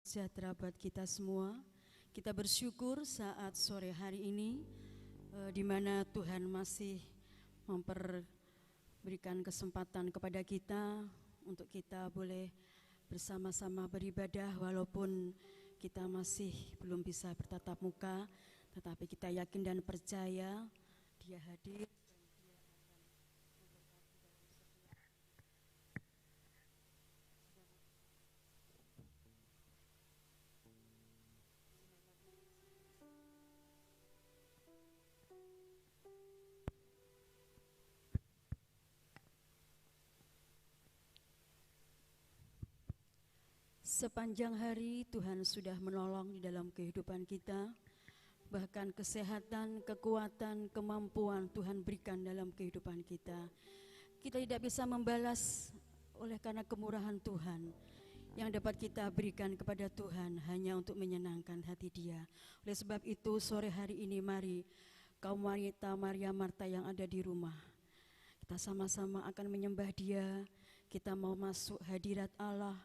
Sejahtera buat kita semua. Kita bersyukur saat sore hari ini di mana Tuhan masih memberikan kesempatan kepada kita untuk kita boleh bersama-sama beribadah walaupun kita masih belum bisa bertatap muka, tetapi kita yakin dan percaya Dia hadir. Sepanjang hari Tuhan sudah menolong di dalam kehidupan kita, bahkan kesehatan, kekuatan, kemampuan Tuhan berikan dalam kehidupan kita. Kita tidak bisa membalas oleh karena kemurahan Tuhan yang dapat kita berikan kepada Tuhan hanya untuk menyenangkan hati Dia. Oleh sebab itu sore hari ini mari kaum wanita Maria Marta yang ada di rumah, kita sama-sama akan menyembah Dia. Kita mau masuk hadirat Allah,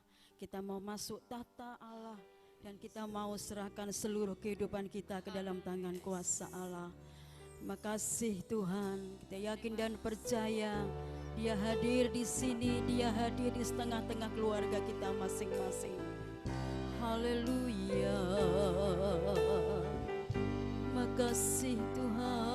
kita mau masuk tata Allah, dan kita mau serahkan seluruh kehidupan kita ke dalam tangan kuasa Allah. Terima kasih Tuhan, kita yakin dan percaya Dia hadir di sini, Dia hadir di tengah-tengah keluarga kita masing-masing. Haleluya. Terima kasih Tuhan.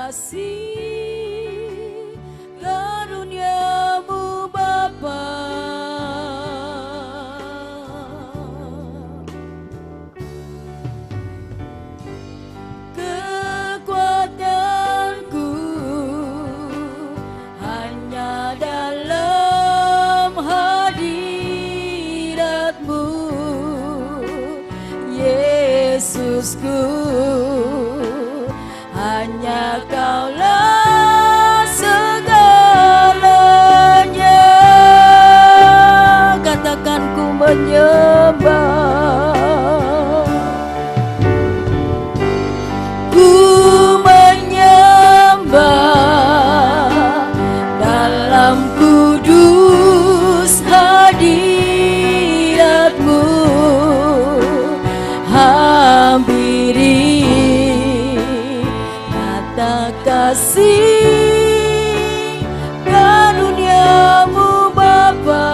Kasih karuniamu Bapa, kekuatanku hanya dalam hadiratmu, Yesusku. Hanya Kaulah segalanya. Katakan ku menyembah, ku menyembah dalam kudus hadiratmu, hampiri kasih karuniamu Bapa,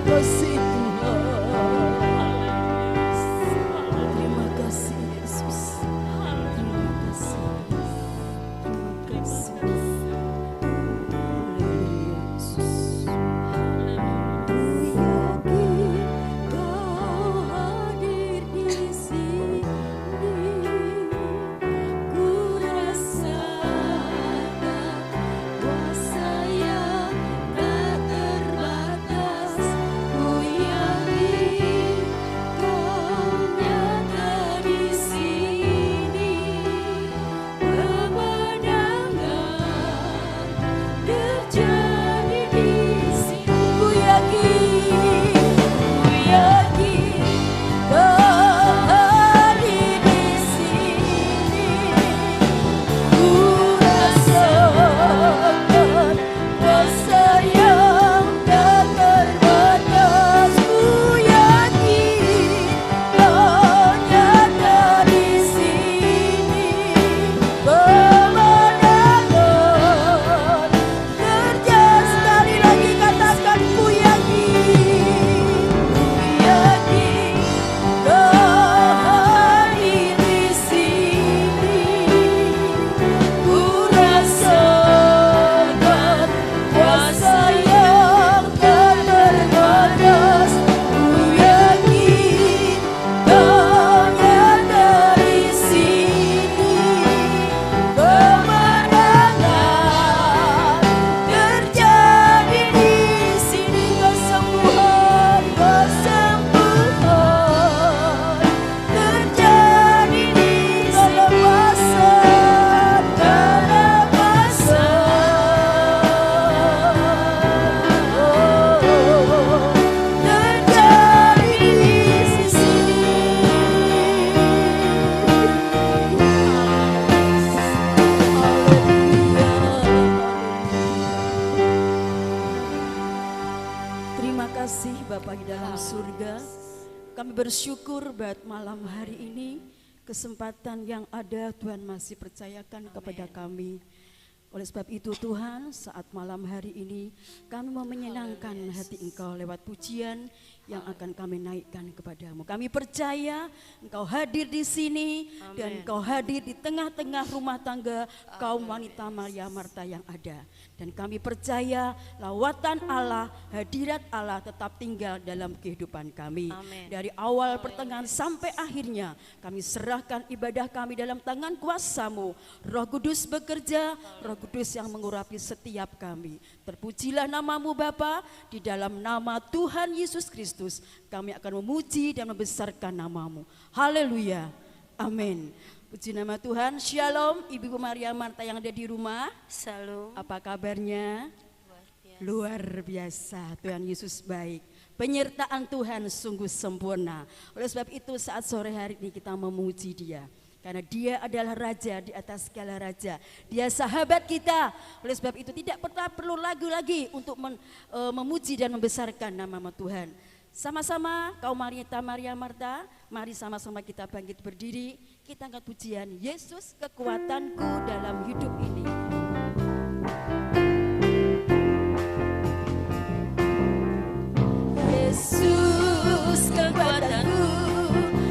kasih Tuhan. Terima kasih Yesus. Terima kasih. Terima kasih. Haleluya Yesus. Ku yakin Kau hadir di sini. Ku rasakan kuasa yang tak terbatas. Ku yakin Kau nyata di sini. Kemenangan terjadi di sini. Ku yakin Kau hadir di sini. Ku rasakan kuasa yang tak terbatas. Ku yakin Kau nyata di sini. Kemenangan terjadi. Sekali lagi katakan ku yakin Kau hadir di sini. Ku rasakan kuasa yang tak terbatas. Ku yakin Kau nyata di sini. Kemenangan terjadi di sini. Kesembuhan terjadi di kelepasan terjadi di sini. Terima kasih Bapak di dalam surga. Kami bersyukur buat malam hari ini, kesempatan yang ada Tuhan masih percayakan kepada kami. Oleh sebab itu Tuhan, saat malam hari ini kami mau menyenangkan hati Engkau lewat pujian yang akan kami naikkan kepadamu. Kami percaya Engkau hadir di sini dan Engkau hadir di tengah-tengah rumah tangga kaum wanita Maria Marta yang ada. Dan kami percaya lawatan Allah, hadirat Allah tetap tinggal dalam kehidupan kami. Dari awal, pertengahan sampai akhirnya kami serahkan ibadah kami dalam tangan kuasa-Mu. Roh Kudus bekerja, Roh Kudus yang mengurapi setiap kami. Terpujilah nama-Mu Bapa, di dalam nama Tuhan Yesus Kristus kami akan memuji dan membesarkan nama-Mu. Haleluya, amin. Puji nama Tuhan. Shalom Ibu Maria Marta yang ada di rumah. Shalom. Apa kabarnya? Luar biasa. Luar biasa. Tuhan Yesus baik. Penyertaan Tuhan sungguh sempurna. Oleh sebab itu saat sore hari ini kita memuji Dia. Karena Dia adalah Raja di atas segala raja. Dia sahabat kita. Oleh sebab itu tidak perlu lagu lagi untuk memuji dan membesarkan nama Tuhan. Sama-sama kaum wanita Maria Marta, mari sama-sama kita bangkit berdiri. Kita angkat pujian, Yesus kekuatanku dalam hidup ini. Yesus kekuatanku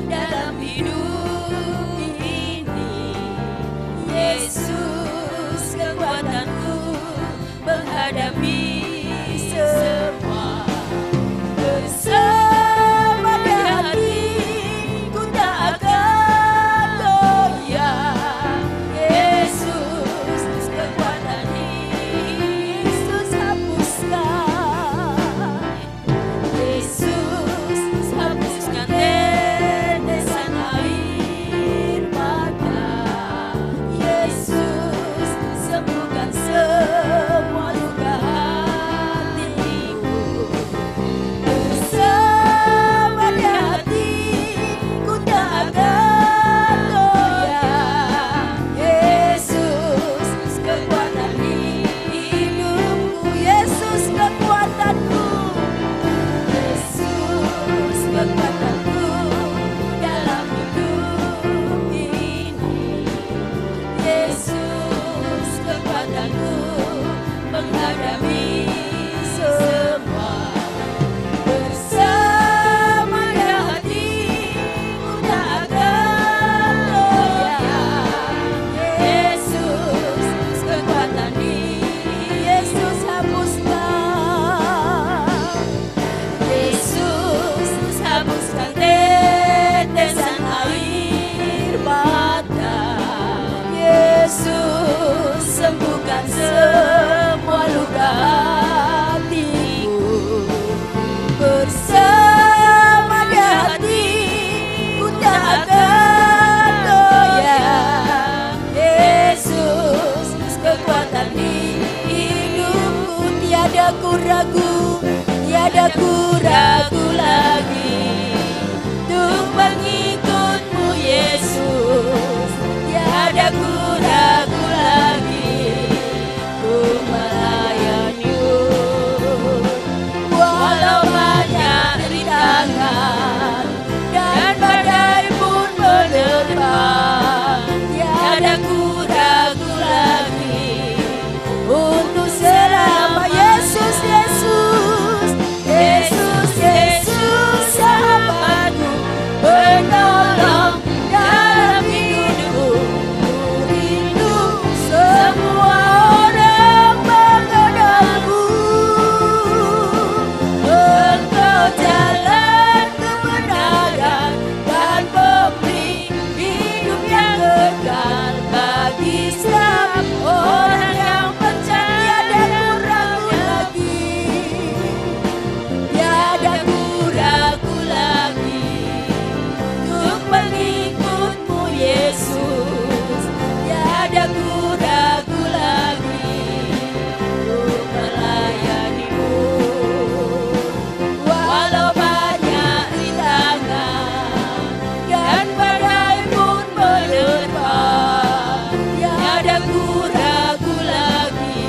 dalam hidup ini. Yesus kekuatanku menghadapi semua. Bersama hatiku tak akan goyah. Yesus ku ragu, tiada ku ragu lagi untuk mengikut-Mu Yesus. Tiada ku ragu lagi ku melayani-Mu. Walau banyak rintangan dan badai pun menerpa, tiada ku ragu lagi untuk selama Yesus, Yesus, Yesus, Yesus, sahabatku, penolong dalam hidupku. Ku rindu semua orang mengenalmu. Engkau jalan kebenaran dan pemberi hidup yang kekal bagi setiap orang yang percaya. Tiada ku ragu lagi, tiada ku ragu lagi untuk mengikut-Mu Yesus. Tiada ku ragu lagi untuk melayani-Mu. Walau banyak rintangan dan badai pun menerpa, tiada ku ragu lagi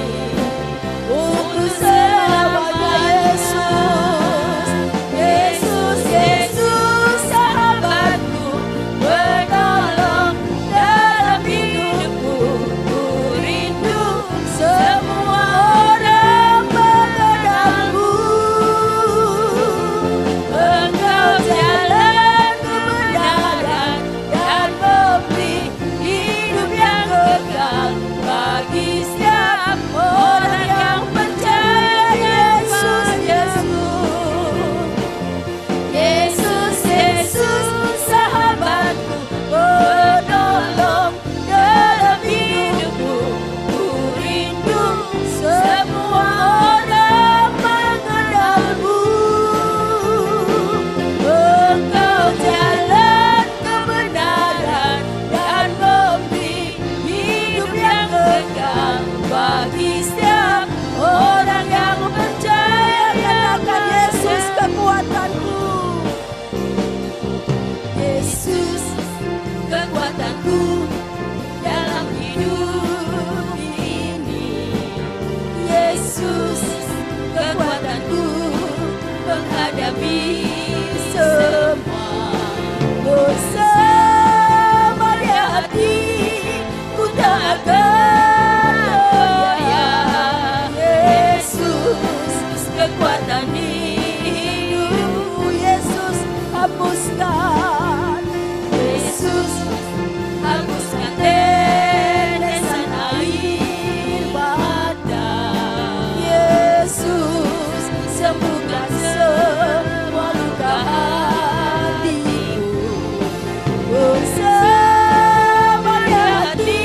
untuk selamanya Yesus. Yesus, Yesus, sahabatku, penolong dalam hidupku. Ku rindu semua orang mengenalmu. Engkau jalan kebenaran dan pemberi hidup yang kekal bagi setiap orang yang percaya. Yesus, Yesus, Yesus, Yesus, sahabatku, penolong dalam hidupku. Ku rindu semua orang mengenalmu. Engkau jalan kebenaran dan pemberi hidup yang kekal bagi setiap orang yang percaya. Katakan, Yesus kekuatanku, Yesus kekuatanku dalam hidup ini. Yesus kekuatanku menghadapi semua. Bersama di hati ku tak akan goyah. Yesus kekuatan hidupku. Yesus hapuskan, Yesus hapuskan tetesan air mata. Yesus sembuhkan semua luka hatiku. Bersama di hati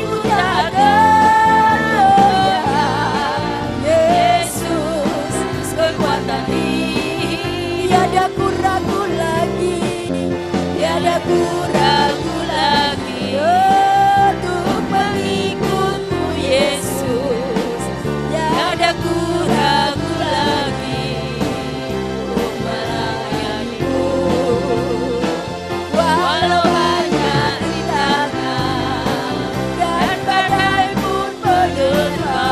ku tak akan goyah. Yesus kekuatan ini, tiada ku ragu lagi, tiada ku ragu lagi untuk mengikut-Mu Yesus. Tiada ku ragu lagi untuk melayani-Mu. Walau banyak rintangan dan badai pun menerpa,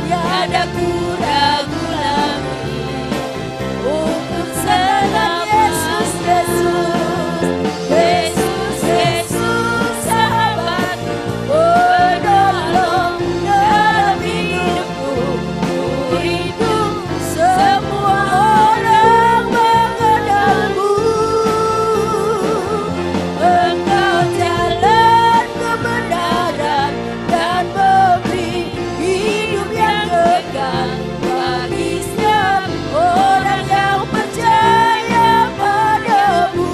tiada ku ragu lagi untuk selam Yesus, Yesus, Yesus, Yesus, sahabatku, penolong dalam hidupku. Ku rindu semua orang mengenalmu. Engkau jalan kebenaran dan pemberi hidup yang kekal bagi setiap orang yang percaya padamu.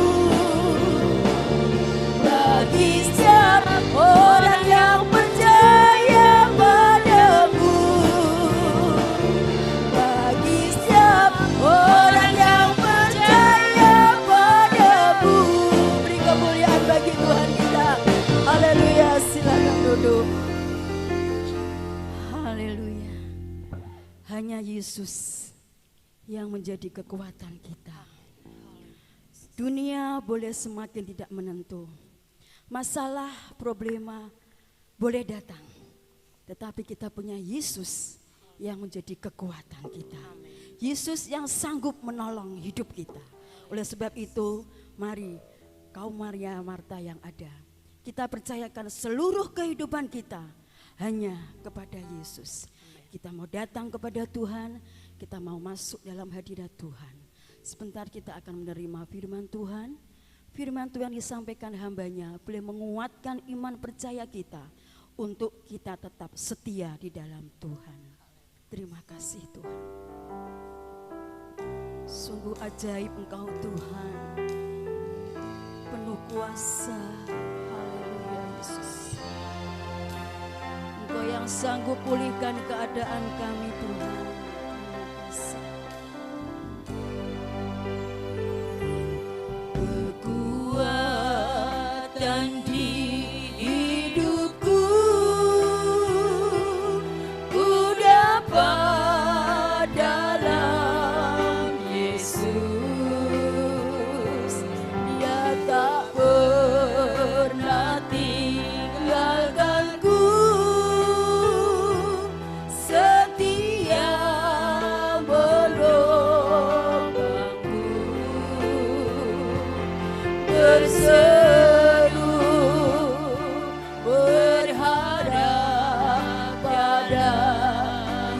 Bagi setiap orang yang percaya padamu. Hanya Yesus yang menjadi kekuatan kita. Dunia boleh semakin tidak menentu. Masalah, problema boleh datang. Tetapi kita punya Yesus yang menjadi kekuatan kita. Yesus yang sanggup menolong hidup kita. Oleh sebab itu, mari kaum Maria Marta yang ada, kita percayakan seluruh kehidupan kita hanya kepada Yesus. Kita mau datang kepada Tuhan, kita mau masuk dalam hadirat Tuhan. Sebentar kita akan menerima firman Tuhan. Firman Tuhan disampaikan hambanya boleh menguatkan iman percaya kita untuk kita tetap setia di dalam Tuhan. Terima kasih Tuhan. Sungguh ajaib Engkau Tuhan, penuh kuasa. Haleluya Yesus. Engkau yang sanggup pulihkan keadaan kami Tuhan. Terima kasih. Kekuatan di hidupku ku dapat dalam Yesus. Dia tak pernah tinggalkanku, setia menolongku, berseru berharap pada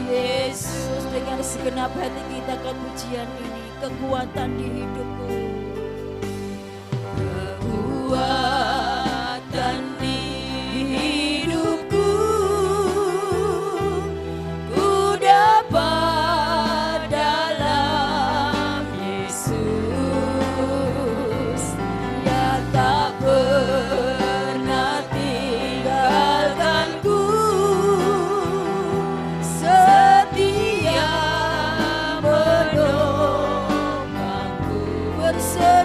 Yesus. Dengan segenap hati kita ke pujian ini, kekuatan di hidupku. Kekuatan di hidupku ku dapat dalam Yesus. Dia tak pernah tinggalkanku, setia menolongku, berseru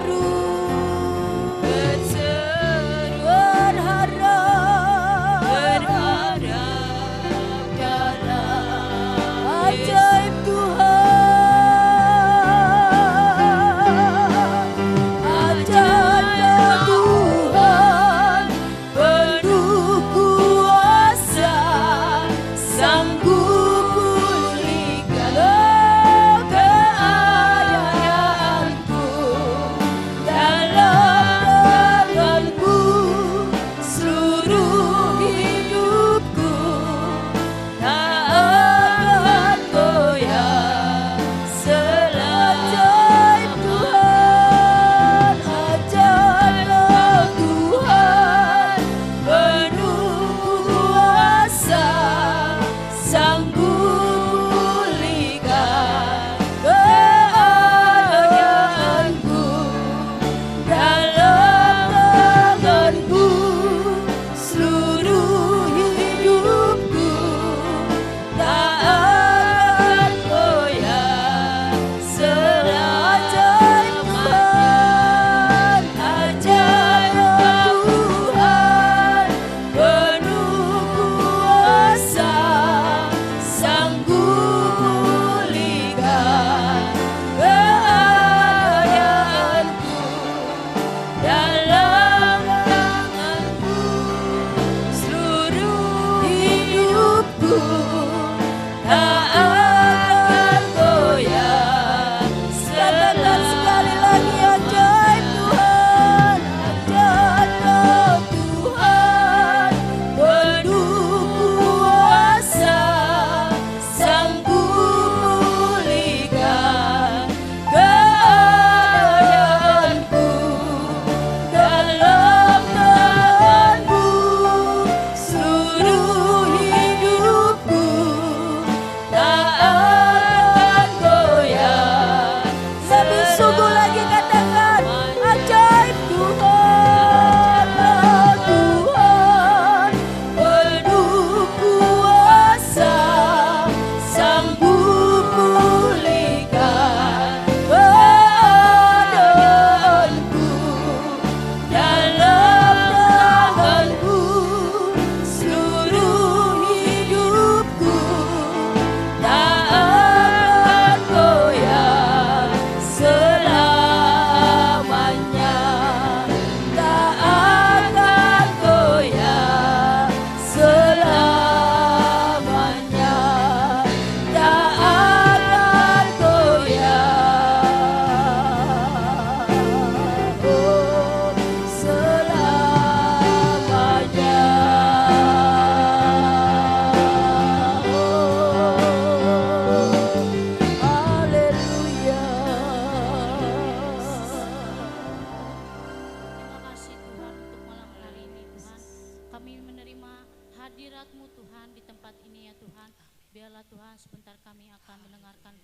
akan mendengarkan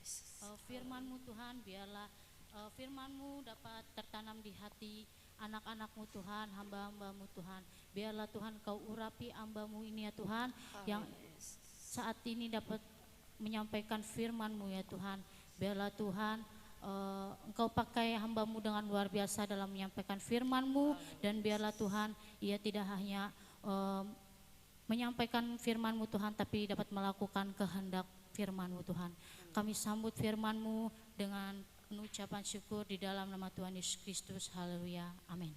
firman-Mu Tuhan. Biarlah firman-Mu dapat tertanam di hati anak-anak-Mu Tuhan, hamba-hamba-Mu Tuhan. Biarlah Tuhan Kau urapi hamba-Mu ini ya Tuhan, yang saat ini dapat menyampaikan firman-Mu ya Tuhan. Biarlah Tuhan Engkau pakai hamba-Mu dengan luar biasa dalam menyampaikan firman-Mu, dan biarlah Tuhan ia tidak hanya menyampaikan firman-Mu Tuhan, tapi dapat melakukan kehendak firman-Mu Tuhan. Kami sambut firman-Mu dengan ucapan syukur di dalam nama Tuhan Yesus Kristus. Haleluya, amin.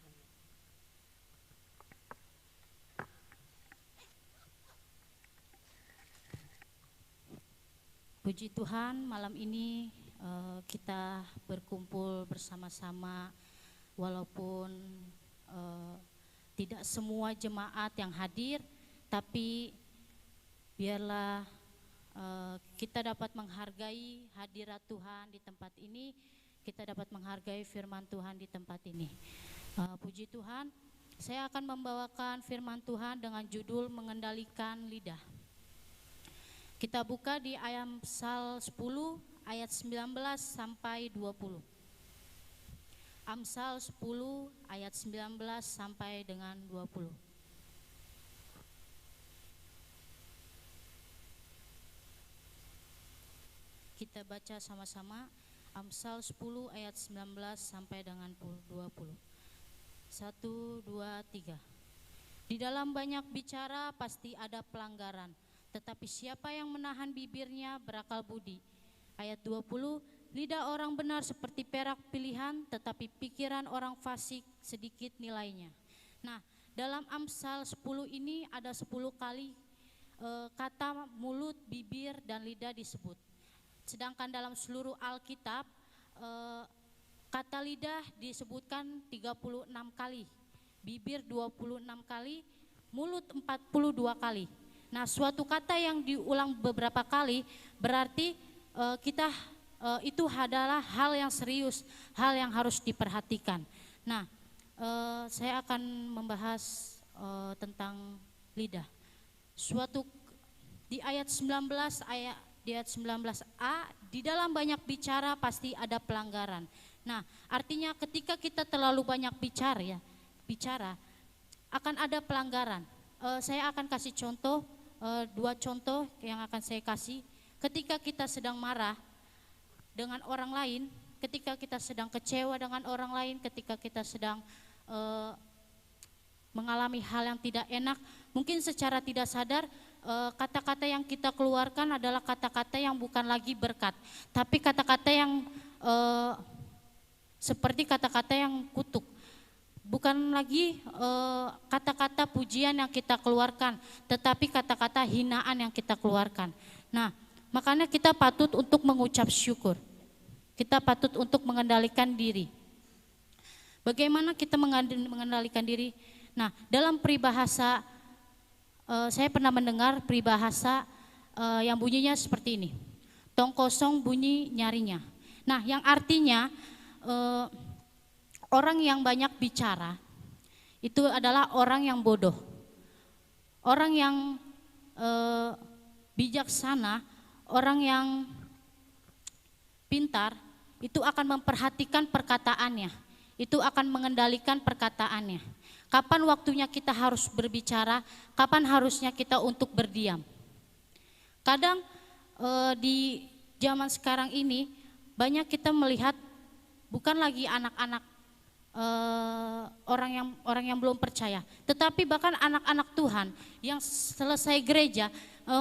Puji Tuhan, malam ini kita berkumpul bersama-sama, walaupun tidak semua jemaat yang hadir, tapi biarlah kita dapat menghargai hadirat Tuhan di tempat ini, kita dapat menghargai firman Tuhan di tempat ini. Puji Tuhan, saya akan membawakan firman Tuhan dengan judul mengendalikan lidah. Kita buka di Amsal 10 ayat 19 sampai 20. Amsal 10 ayat 19 sampai dengan 20. Kita baca sama-sama Amsal 10 ayat 19 sampai dengan 20. 1, 2, 3. Di dalam banyak bicara pasti ada pelanggaran, tetapi siapa yang menahan bibirnya berakal budi. Ayat 20, lidah orang benar seperti perak pilihan, tetapi pikiran orang fasik sedikit nilainya. Nah, dalam Amsal 10 ini ada 10 kali kata mulut, bibir, dan lidah disebut. Sedangkan dalam seluruh Alkitab kata lidah disebutkan 36 kali, bibir 26 kali, mulut 42 kali. Nah, suatu kata yang diulang beberapa kali berarti itu adalah hal yang serius, hal yang harus diperhatikan. Nah, saya akan membahas tentang lidah. Di ayat 19a, di dalam banyak bicara pasti ada pelanggaran. Nah, artinya ketika kita terlalu banyak bicara akan ada pelanggaran. Saya akan kasih contoh, 2 contoh yang akan saya kasih. Ketika kita sedang marah dengan orang lain, ketika kita sedang kecewa dengan orang lain, ketika kita sedang mengalami hal yang tidak enak, mungkin secara tidak sadar kata-kata yang kita keluarkan adalah kata-kata yang bukan lagi berkat, tapi kata-kata yang seperti kata-kata yang kutuk. Bukan lagi kata-kata pujian yang kita keluarkan, tetapi kata-kata hinaan yang kita keluarkan. Nah, makanya kita patut untuk mengucap syukur. Kita patut untuk mengendalikan diri. Bagaimana kita mengendalikan diri? Nah, dalam peribahasa, saya pernah mendengar peribahasa yang bunyinya seperti ini. Tong kosong bunyi nyarinya. Nah, yang artinya orang yang banyak bicara itu adalah orang yang bodoh. Orang yang bijaksana, orang yang pintar itu akan memperhatikan perkataannya. Itu akan mengendalikan perkataannya. Kapan waktunya kita harus berbicara, kapan harusnya kita untuk berdiam. Kadang di zaman sekarang ini banyak kita melihat bukan lagi anak-anak orang yang belum percaya, tetapi bahkan anak-anak Tuhan yang selesai gereja,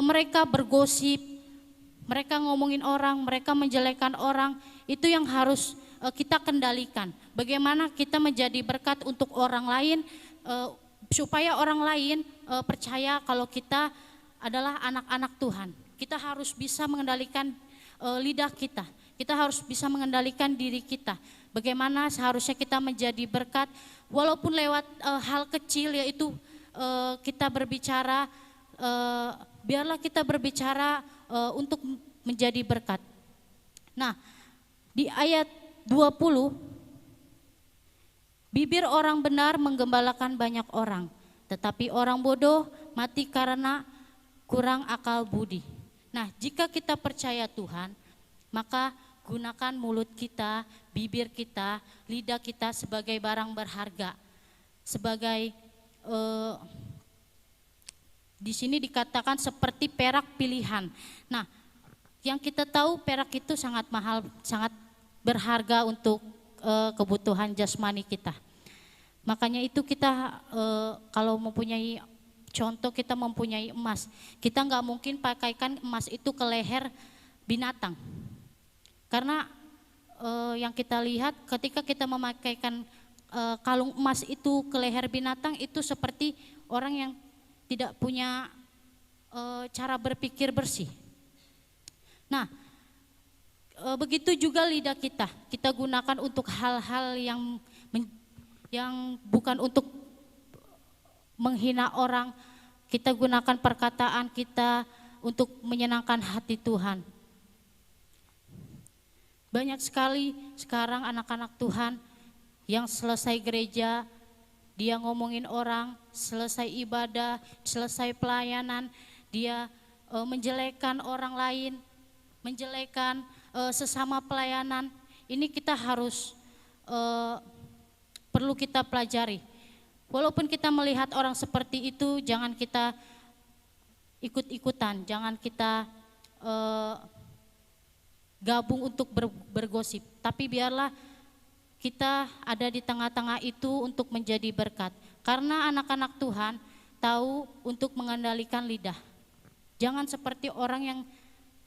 mereka bergosip, mereka ngomongin orang, mereka menjelekkan orang. Itu yang harus kita kendalikan. Bagaimana kita menjadi berkat untuk orang lain, supaya orang lain percaya kalau kita adalah anak-anak Tuhan. Kita harus bisa mengendalikan lidah kita. Kita harus bisa mengendalikan diri kita. Bagaimana seharusnya kita menjadi berkat, walaupun lewat hal kecil, yaitu kita berbicara, biarlah kita berbicara untuk menjadi berkat. Nah, di ayat 20, bibir orang benar menggembalakan banyak orang, tetapi orang bodoh mati karena kurang akal budi. Nah, jika kita percaya Tuhan, maka gunakan mulut kita, bibir kita, lidah kita sebagai barang berharga. Sebagai di sini dikatakan seperti perak pilihan. Nah, yang kita tahu perak itu sangat mahal, sangat berharga untuk kebutuhan jasmani kita. Makanya itu kita kalau mempunyai contoh, kita mempunyai emas, kita nggak mungkin pakaikan emas itu ke leher binatang. Karena yang kita lihat ketika kita memakaikan kalung emas itu ke leher binatang, itu seperti orang yang tidak punya cara berpikir bersih. Nah, begitu juga lidah kita gunakan untuk hal-hal yang bukan untuk menghina orang. Kita gunakan perkataan kita untuk menyenangkan hati Tuhan. Banyak sekali sekarang anak-anak Tuhan yang selesai gereja, dia ngomongin orang, selesai ibadah, selesai pelayanan, dia menjelekkan orang lain, menjelekkan sesama pelayanan. Ini kita harus perlu kita pelajari. Walaupun kita melihat orang seperti itu, jangan kita ikut-ikutan, jangan kita gabung untuk bergosip. Tapi biarlah kita ada di tengah-tengah itu untuk menjadi berkat. Karena anak-anak Tuhan tahu untuk mengendalikan lidah. Jangan seperti orang yang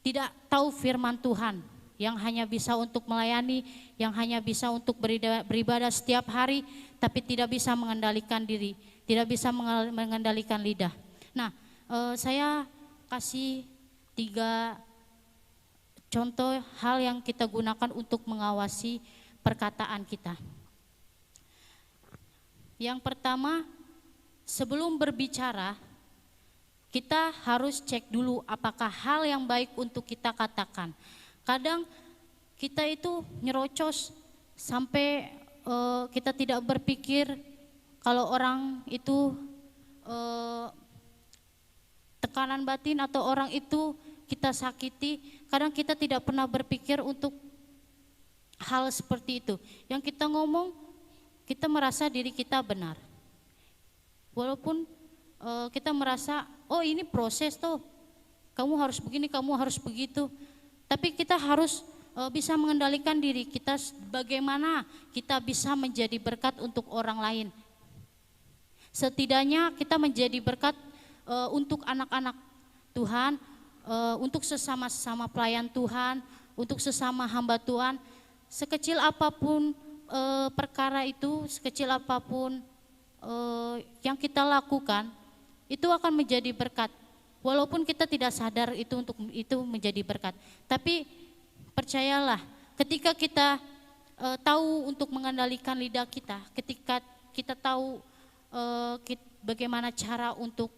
tidak tahu firman Tuhan, yang hanya bisa untuk melayani, yang hanya bisa untuk beribadah setiap hari, tapi tidak bisa mengendalikan diri, tidak bisa mengendalikan lidah. Nah, saya kasih 3 contoh hal yang kita gunakan untuk mengawasi perkataan kita. Yang pertama, sebelum berbicara, kita harus cek dulu apakah hal yang baik untuk kita katakan. Kadang kita itu nyerocos sampai kita tidak berpikir kalau orang itu tekanan batin atau orang itu kita sakiti. Kadang kita tidak pernah berpikir untuk hal seperti itu. Yang kita ngomong, kita merasa diri kita benar. Walaupun kita merasa, oh ini proses tuh, kamu harus begini, kamu harus begitu. Tapi kita harus bisa mengendalikan diri kita, bagaimana kita bisa menjadi berkat untuk orang lain. Setidaknya kita menjadi berkat untuk anak-anak Tuhan, untuk sesama-sesama pelayan Tuhan, untuk sesama hamba Tuhan. Sekecil apapun perkara itu, sekecil apapun yang kita lakukan, itu akan menjadi berkat. Walaupun kita tidak sadar itu untuk itu menjadi berkat. Tapi percayalah, ketika kita tahu untuk mengendalikan lidah kita, ketika kita tahu bagaimana cara untuk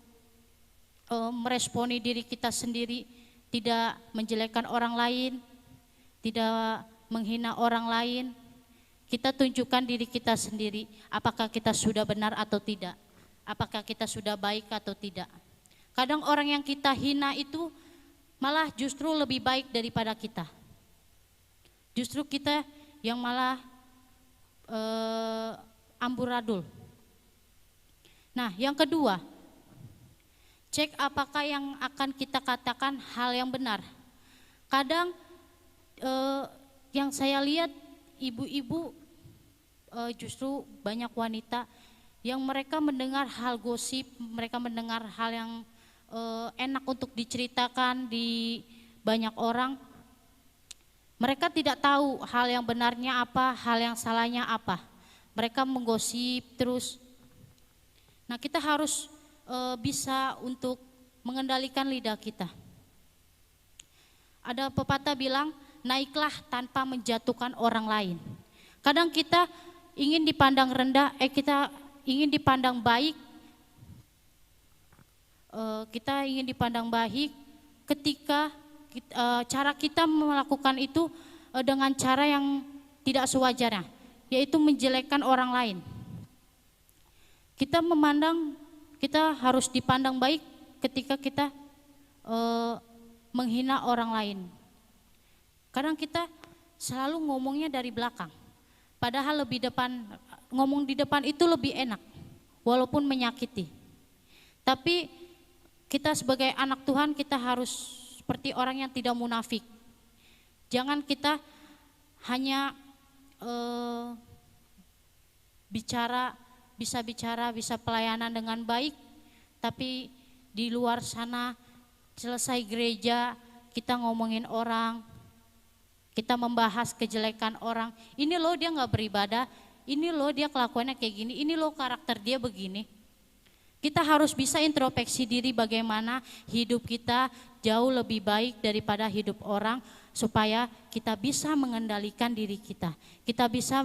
meresponi diri kita sendiri, tidak menjelekkan orang lain, tidak menghina orang lain, kita tunjukkan diri kita sendiri, apakah kita sudah benar atau tidak, apakah kita sudah baik atau tidak. Kadang orang yang kita hina itu malah justru lebih baik daripada kita. Justru kita yang malah amburadul. Nah, yang kedua, cek apakah yang akan kita katakan hal yang benar. Kadang yang saya lihat ibu-ibu, justru banyak wanita yang mereka mendengar hal gosip, mereka mendengar hal yang enak untuk diceritakan di banyak orang. Mereka tidak tahu hal yang benarnya apa, hal yang salahnya apa. Mereka menggosip terus. Nah, kita harus bisa untuk mengendalikan lidah kita. Ada pepatah bilang, naiklah tanpa menjatuhkan orang lain. Kadang kita ingin dipandang rendah, kita ingin dipandang baik. Kita ingin dipandang baik ketika cara kita melakukan itu dengan cara yang tidak sewajarnya, yaitu menjelekkan orang lain. Kita memandang, kita harus dipandang baik ketika kita menghina orang lain. Kadang kita selalu ngomongnya dari belakang. Padahal ngomong di depan itu lebih enak, walaupun menyakiti. Tapi kita sebagai anak Tuhan, kita harus seperti orang yang tidak munafik. Jangan kita hanya bisa pelayanan dengan baik, tapi di luar sana selesai gereja kita ngomongin orang, kita membahas kejelekan orang. Ini loh dia nggak beribadah, ini loh dia kelakuannya kayak gini, ini loh karakter dia begini. Kita harus bisa introspeksi diri bagaimana hidup kita jauh lebih baik daripada hidup orang, supaya kita bisa mengendalikan diri kita. Kita bisa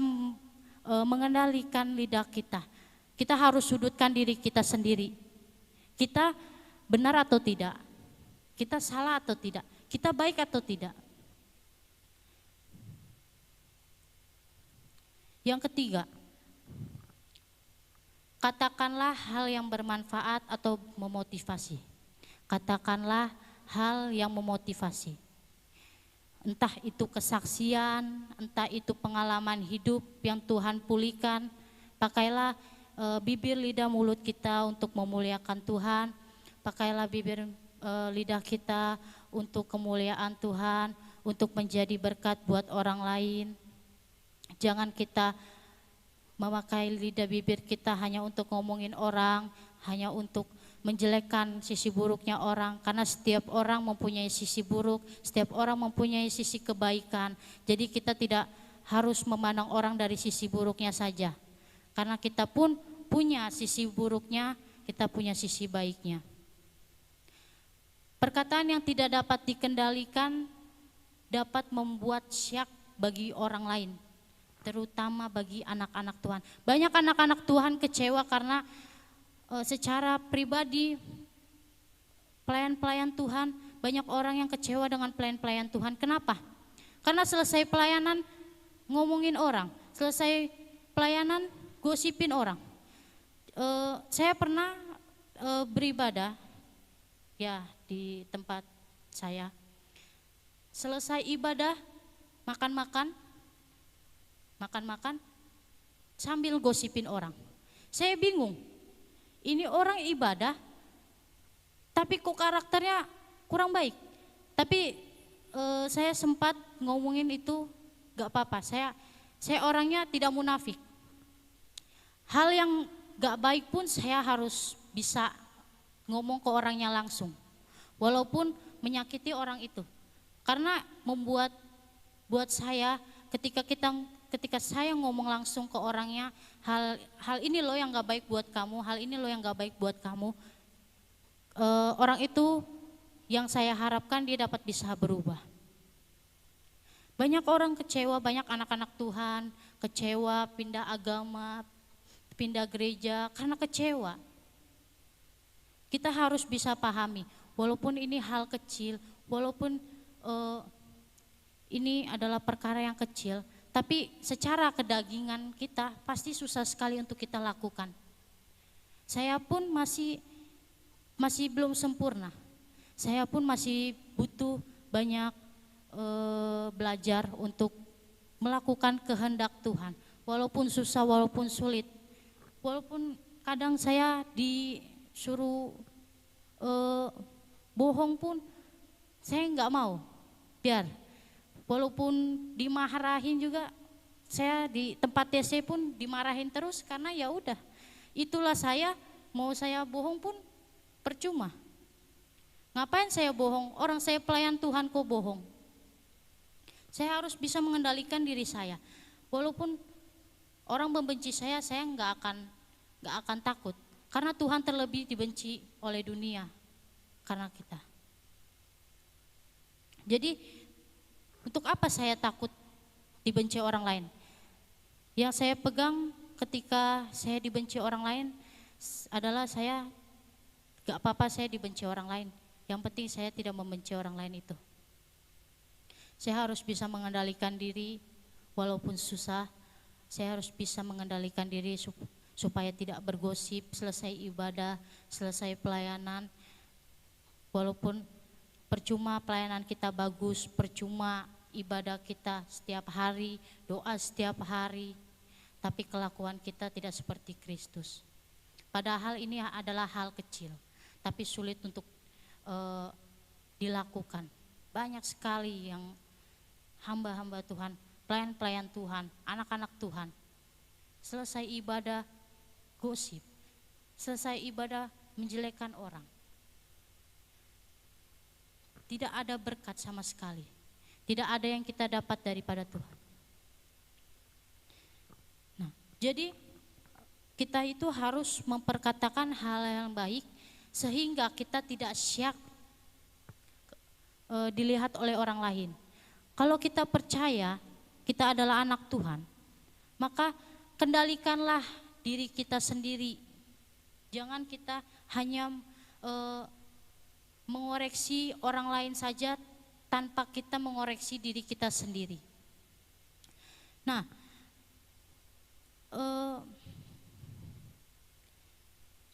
mengendalikan lidah kita. Kita harus sudutkan diri kita sendiri. Kita benar atau tidak? Kita salah atau tidak? Kita baik atau tidak? Yang ketiga, katakanlah hal yang bermanfaat atau memotivasi. Katakanlah hal yang memotivasi. Entah itu kesaksian, entah itu pengalaman hidup yang Tuhan pulihkan. Pakailah bibir lidah mulut kita untuk memuliakan Tuhan. Pakailah bibir lidah kita untuk kemuliaan Tuhan, untuk menjadi berkat buat orang lain. Jangan kita memakai lidah bibir kita hanya untuk ngomongin orang, hanya untuk menjelekkan sisi buruknya orang, karena setiap orang mempunyai sisi buruk, setiap orang mempunyai sisi kebaikan. Jadi kita tidak harus memandang orang dari sisi buruknya saja, karena kita pun punya sisi buruknya, kita punya sisi baiknya. Perkataan yang tidak dapat dikendalikan dapat membuat syak bagi orang lain, terutama bagi anak-anak Tuhan. Banyak anak-anak Tuhan kecewa karena secara pribadi pelayan-pelayan Tuhan, banyak orang yang kecewa dengan pelayan-pelayan Tuhan. Kenapa? Karena selesai pelayanan ngomongin orang, selesai pelayanan gosipin orang. Saya pernah beribadah ya di tempat saya. Selesai ibadah makan-makan sambil gosipin orang. Saya bingung, ini orang ibadah tapi kok karakternya kurang baik. Tapi saya sempat ngomongin itu, gak apa-apa, saya orangnya tidak munafik. Hal yang gak baik pun saya harus bisa ngomong ke orangnya langsung, walaupun menyakiti orang itu. Karena buat saya ketika saya ngomong langsung ke orangnya, hal ini loh yang gak baik buat kamu, hal ini loh yang gak baik buat kamu, orang itu yang saya harapkan dia dapat bisa berubah. Banyak orang kecewa, banyak anak-anak Tuhan kecewa, pindah agama, pindah gereja karena kecewa. Kita harus bisa pahami, walaupun ini hal kecil, walaupun ini adalah perkara yang kecil, tapi secara kedagingan kita pasti susah sekali untuk kita lakukan. Saya pun masih belum sempurna. Saya pun masih butuh banyak belajar untuk melakukan kehendak Tuhan. Walaupun susah, walaupun sulit, walaupun kadang saya disuruh bohong pun saya nggak mau. Biar walaupun dimarahin juga, saya di tempat TC pun dimarahin terus, karena ya udah, itulah saya, mau saya bohong pun percuma. Ngapain saya bohong? Orang saya pelayan Tuhan kok bohong? Saya harus bisa mengendalikan diri saya. Walaupun orang membenci saya nggak akan takut, karena Tuhan terlebih dibenci oleh dunia karena kita. Jadi untuk apa saya takut dibenci orang lain? Yang saya pegang ketika saya dibenci orang lain adalah saya gak apa-apa saya dibenci orang lain. Yang penting saya tidak membenci orang lain itu. Saya harus bisa mengendalikan diri walaupun susah. Saya harus bisa mengendalikan diri supaya tidak bergosip selesai ibadah, selesai pelayanan. Walaupun percuma pelayanan kita bagus, percuma ibadah kita setiap hari, doa setiap hari, tapi kelakuan kita tidak seperti Kristus. Padahal ini adalah hal kecil, tapi sulit untuk dilakukan. Banyak sekali yang hamba-hamba Tuhan, pelayan-pelayan Tuhan, anak-anak Tuhan, selesai ibadah gosip, selesai ibadah menjelekkan orang. Tidak ada berkat sama sekali. Tidak ada yang kita dapat daripada Tuhan. Nah, jadi kita itu harus memperkatakan hal yang baik sehingga kita tidak syak dilihat oleh orang lain. Kalau kita percaya kita adalah anak Tuhan, maka kendalikanlah diri kita sendiri. Jangan kita hanya mengoreksi orang lain saja tanpa kita mengoreksi diri kita sendiri. Nah,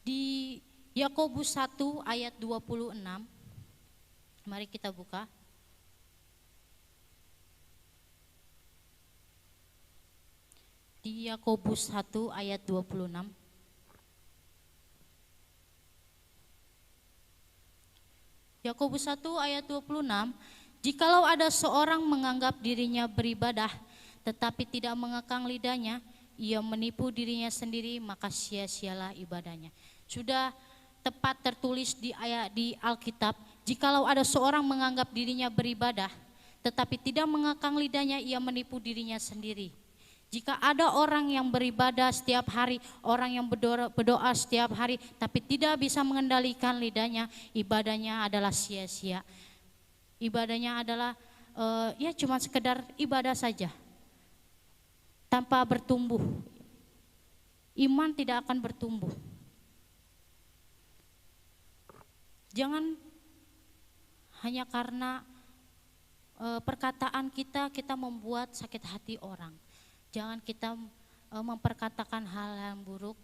di Yakobus 1 ayat 26, mari kita buka. Di Yakobus 1 ayat 26. Yakobus 1 ayat 26, jikalau ada seorang menganggap dirinya beribadah tetapi tidak mengekang lidahnya, ia menipu dirinya sendiri, maka sia-sialah ibadahnya. Sudah tepat tertulis di ayat di Alkitab, jikalau ada seorang menganggap dirinya beribadah tetapi tidak mengekang lidahnya, ia menipu dirinya sendiri. Jika ada orang yang beribadah setiap hari, orang yang berdoa setiap hari, tapi tidak bisa mengendalikan lidahnya, ibadahnya adalah sia-sia. Ibadahnya adalah ya cuma sekedar ibadah saja, tanpa bertumbuh. Iman tidak akan bertumbuh. Jangan hanya karena perkataan kita membuat sakit hati orang. Jangan kita memperkatakan hal yang buruk,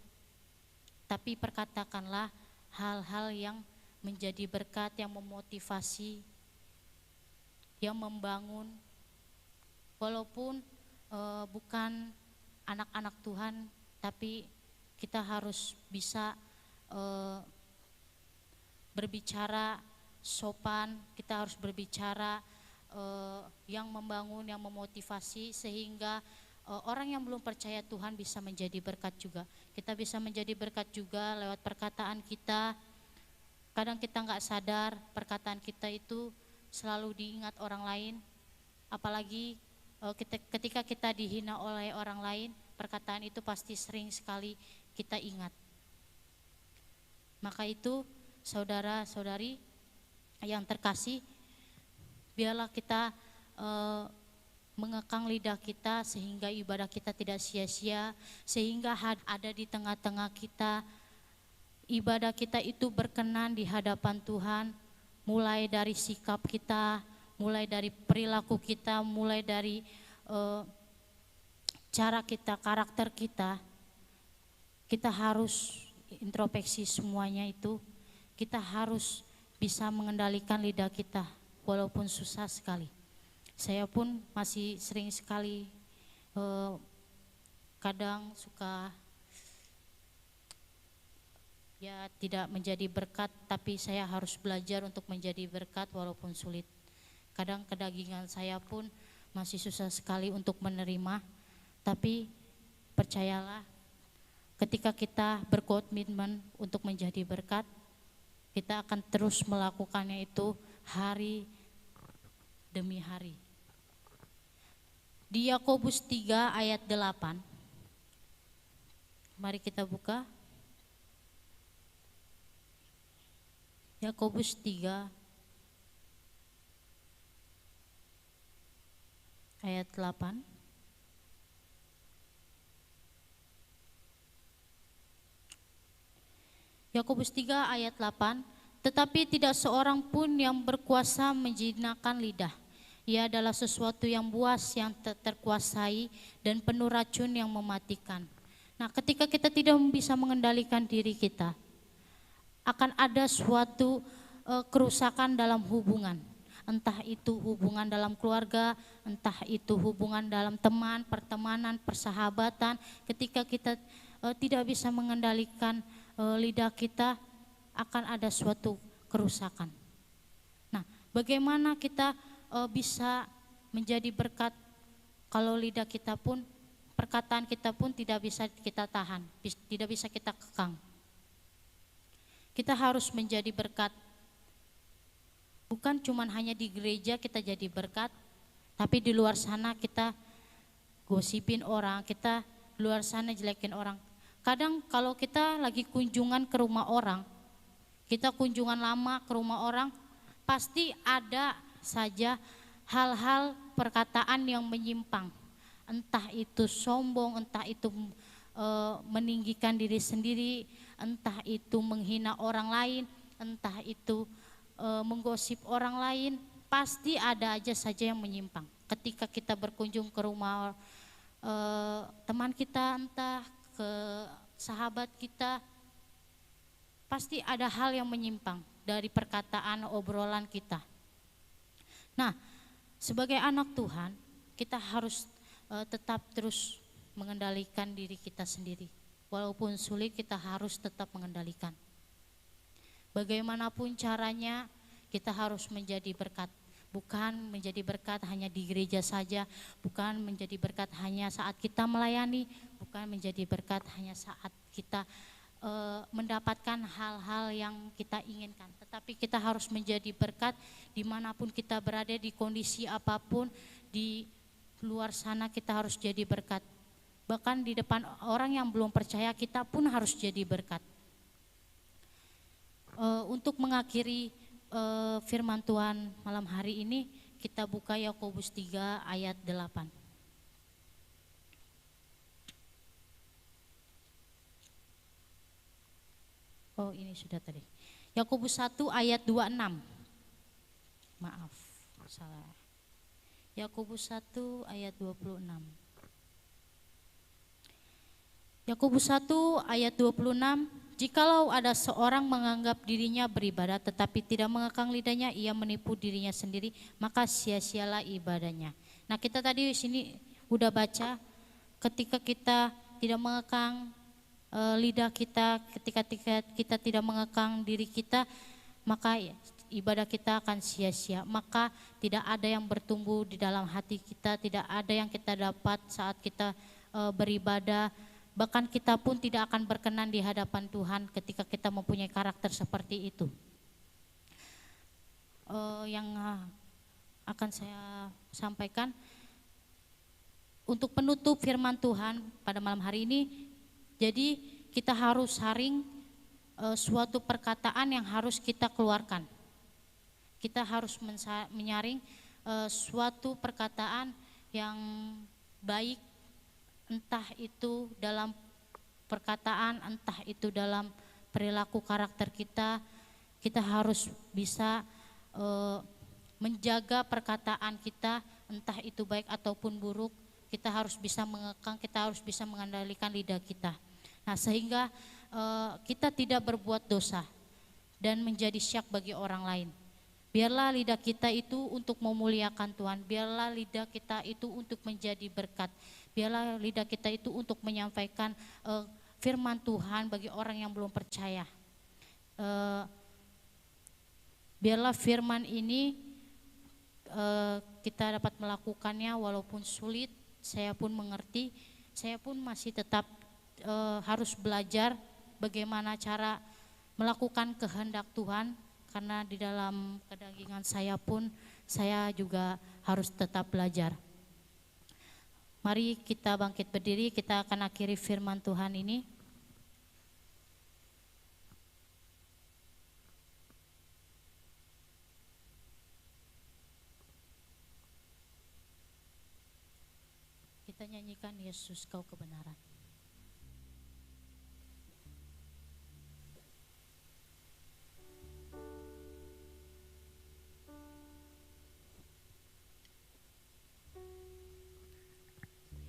tapi perkatakanlah hal-hal yang menjadi berkat, yang memotivasi, yang membangun. Walaupun bukan anak-anak Tuhan, tapi kita harus bisa berbicara sopan, kita harus berbicara yang membangun, yang memotivasi, sehingga orang yang belum percaya Tuhan bisa menjadi berkat juga. Kita bisa menjadi berkat juga lewat perkataan kita. Kadang kita nggak sadar perkataan kita itu selalu diingat orang lain. Apalagi ketika kita dihina oleh orang lain, perkataan itu pasti sering sekali kita ingat. Maka itu saudara-saudari yang terkasih, biarlah kita mengekang lidah kita sehingga ibadah kita tidak sia-sia, sehingga ada di tengah-tengah kita, ibadah kita itu berkenan di hadapan Tuhan, mulai dari sikap kita, mulai dari perilaku kita, mulai dari cara kita, karakter kita. Kita harus introspeksi semuanya itu, kita harus bisa mengendalikan lidah kita walaupun susah sekali. Saya pun masih sering sekali kadang suka ya tidak menjadi berkat, tapi saya harus belajar untuk menjadi berkat walaupun sulit. Kadang kedagingan saya pun masih susah sekali untuk menerima, tapi percayalah ketika kita berkomitmen untuk menjadi berkat, kita akan terus melakukannya itu hari demi hari. Di Yakobus 3 ayat 8, mari kita buka. Yakobus 3 ayat 8. Yakobus 3 ayat 8, tetapi tidak seorang pun yang berkuasa menjinakkan lidah. Ia adalah sesuatu yang buas, yang terkuasai dan penuh racun yang mematikan. Nah, ketika kita tidak bisa mengendalikan diri kita, akan ada suatu kerusakan dalam hubungan. Entah itu hubungan dalam keluarga, entah itu hubungan dalam teman, pertemanan, persahabatan. Ketika kita tidak bisa mengendalikan lidah kita, akan ada suatu kerusakan. Nah, bagaimana kita bisa menjadi berkat kalau lidah kita pun, perkataan kita pun tidak bisa kita tahan, tidak bisa kita kekang. Kita harus menjadi berkat. Bukan cuma hanya di gereja kita jadi berkat, tapi di luar sana kita gosipin orang, kita di luar sana jelekin orang. Kadang kalau kita lagi kunjungan ke rumah orang, kita kunjungan lama ke rumah orang, pasti ada saja hal-hal perkataan yang menyimpang. Entah itu sombong, entah itu meninggikan diri sendiri, entah itu menghina orang lain, entah itu menggosip orang lain, pasti ada aja saja yang menyimpang. Ketika kita berkunjung ke rumah teman kita, entah ke sahabat kita, pasti ada hal yang menyimpang dari perkataan obrolan kita. Nah, sebagai anak Tuhan, kita harus tetap terus mengendalikan diri kita sendiri. Walaupun sulit, kita harus tetap mengendalikan. Bagaimanapun caranya, kita harus menjadi berkat. Bukan menjadi berkat hanya di gereja saja, bukan menjadi berkat hanya saat kita melayani, bukan menjadi berkat hanya saat kita mendapatkan hal-hal yang kita inginkan. Tetapi kita harus menjadi berkat dimanapun kita berada, di kondisi apapun, di luar sana kita harus jadi berkat. Bahkan di depan orang yang belum percaya, kita pun harus jadi berkat. Untuk mengakhiri firman Tuhan malam hari ini, kita buka Yakobus 3 ayat 8. Oh, ini sudah tadi. Yakobus 1 ayat 26. Maaf, salah. Yakobus 1 ayat 26. Yakobus 1 ayat 26. Jikalau ada seorang menganggap dirinya beribadah tetapi tidak mengekang lidahnya, ia menipu dirinya sendiri, maka sia-sialah ibadahnya. Nah, kita tadi di sini udah baca, ketika kita tidak mengekang lidah kita, ketika kita tidak mengekang diri kita, maka ibadah kita akan sia-sia. Maka tidak ada yang bertumbuh di dalam hati kita, tidak ada yang kita dapat saat kita beribadah. Bahkan kita pun tidak akan berkenan di hadapan Tuhan ketika kita mempunyai karakter seperti itu. Yang akan saya sampaikan untuk penutup firman Tuhan pada malam hari ini, jadi kita harus saring suatu perkataan yang harus kita keluarkan. Kita harus menyaring suatu perkataan yang baik, entah itu dalam perkataan, entah itu dalam perilaku karakter kita. Kita harus bisa menjaga perkataan kita, entah itu baik ataupun buruk. Kita harus bisa mengekang, kita harus bisa mengendalikan lidah kita. Nah, sehingga kita tidak berbuat dosa dan menjadi syak bagi orang lain. Biarlah lidah kita itu untuk memuliakan Tuhan, biarlah lidah kita itu untuk menjadi berkat, biarlah lidah kita itu untuk menyampaikan firman Tuhan bagi orang yang belum percaya. Biarlah firman ini kita dapat melakukannya walaupun sulit. Saya pun mengerti, saya pun masih tetap harus belajar bagaimana cara melakukan kehendak Tuhan. Karena di dalam kedagingan saya pun, saya juga harus tetap belajar. Mari kita bangkit berdiri, kita akan akhiri firman Tuhan ini. Kita nyanyikan Yesus Kau Kebenaran.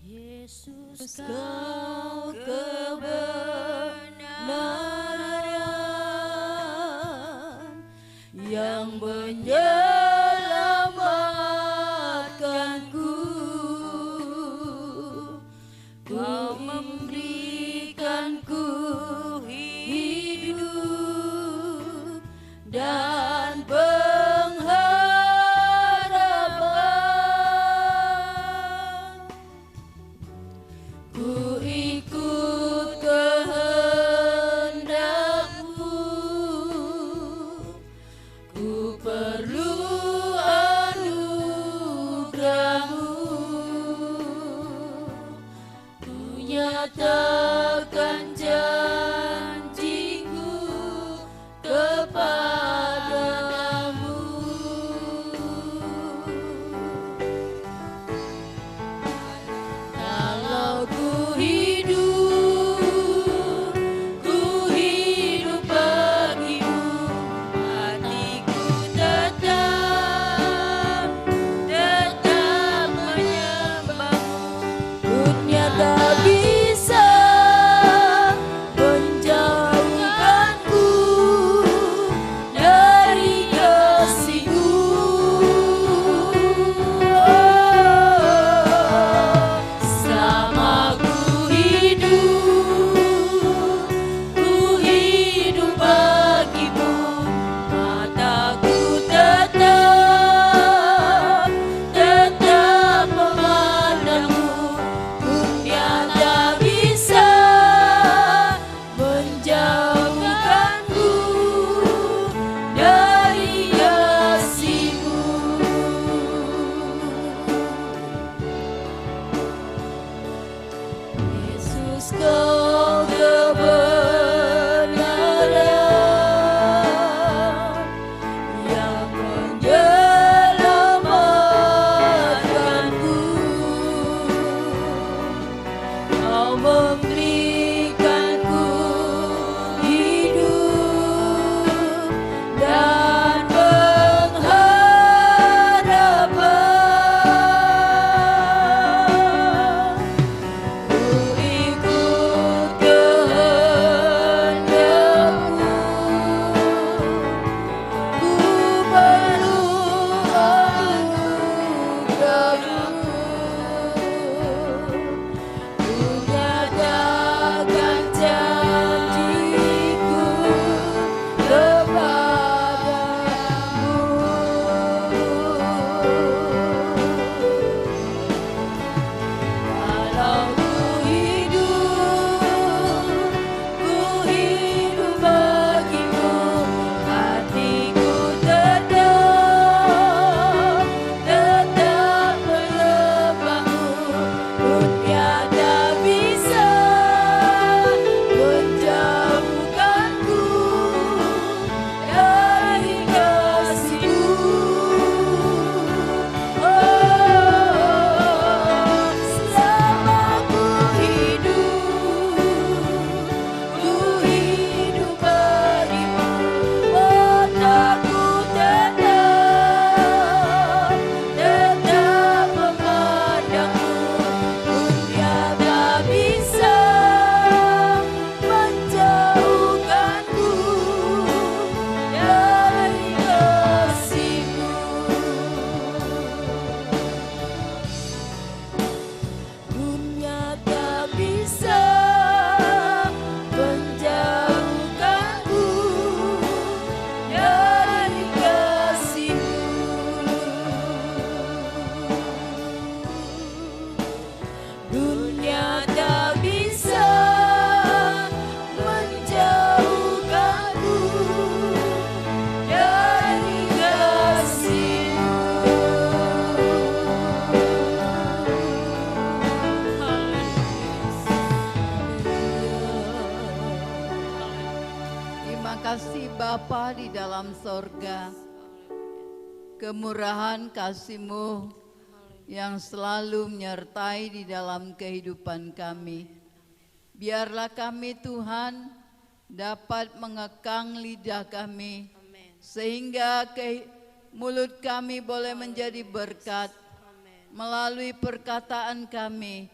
Yesus Kau kebenaran, menyelamatkanku. Kau memberikanku hidup dan pengharapan. Ku ikut kehendak-Mu, ku perlu anugerah-Mu. Ku nyatakan janjiku kepadamu. Kalau ku hidup bagimu, hatiku tetap menyembahmu. Dunia tak bisa menjauhkanku dari kasih-Mu. Selama ku hidup bagimu, mataku tetap memandang-Mu. Dunia tak bisa menjauhkanku dari kasih-Mu. Yesus, Kau kebenaran yang menyelamatkanku. Kau memberikanku hidup dan pengharapan. Ku ikut kehendak-Mu, ku perlu anugerah-Mu. Ku nyatakan janjiku kepadamu. Kalau ku hidup bagimu, hatiku tetap menyembahmu. Dunia tak bisa menjauhkanku dari kasih-Mu. Selama ku hidup bagimu, mataku tetap memandang-Mu. Dunia tak bisa menjauhkanku dari kasih-Mu. Dunia tak bisa menjauhkanku dari kasih-Mu. Dunia tak bisa menjauhkanku dari kasih-Mu. Terima kasih Bapa di dalam sorga, kemurahan kasih-Mu yang selalu menyertai di dalam kehidupan kami. Biarlah kami Tuhan dapat mengekang lidah kami, sehingga mulut kami boleh menjadi berkat. Melalui perkataan kami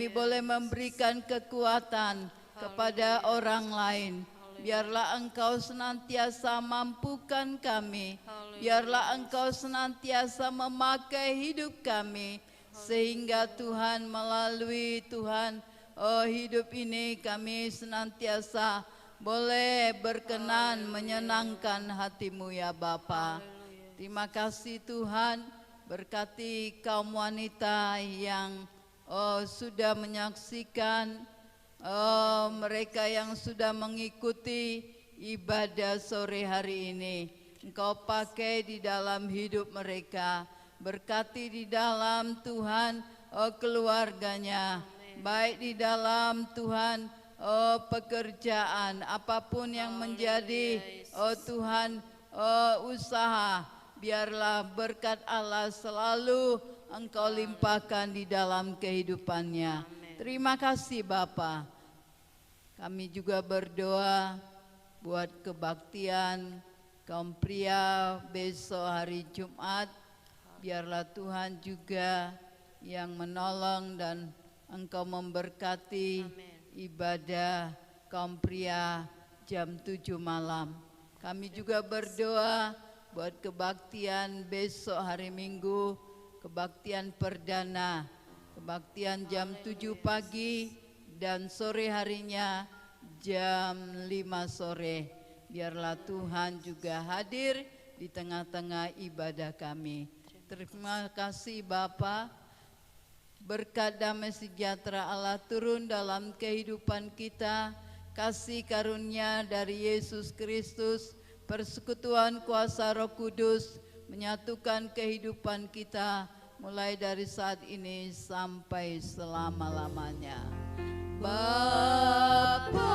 boleh memberikan kekuatan kepada orang lain. Biarlah Engkau senantiasa mampukan kami. Biarlah Engkau senantiasa memakai hidup kami, sehingga Tuhan melalui Tuhan hidup ini kami senantiasa boleh berkenan menyenangkan hati-Mu ya Bapa. Terima kasih Tuhan, berkati kaum wanita yang sudah menyaksikan, mereka yang sudah mengikuti ibadah sore hari ini. Engkau pakai di dalam hidup mereka, berkati di dalam Tuhan keluarganya, baik di dalam Tuhan pekerjaan, apapun yang menjadi Tuhan usaha, biarlah berkat Allah selalu Engkau limpahkan di dalam kehidupannya. Terima kasih Bapa. Kami juga berdoa buat kebaktian kaum pria besok hari Jumat. Biarlah Tuhan juga yang menolong dan Engkau memberkati ibadah kaum pria jam 7 malam. Kami juga berdoa buat kebaktian besok hari Minggu, kebaktian perdana, kebaktian jam 7 pagi dan sore harinya jam 5 sore. Biarlah Tuhan juga hadir di tengah-tengah ibadah kami. Terima kasih Bapa. Berkat damai sejahtera Allah turun dalam kehidupan kita. Kasih karunia dari Yesus Kristus, persekutuan kuasa Roh Kudus menyatukan kehidupan kita mulai dari saat ini sampai selama-lamanya. Bapa,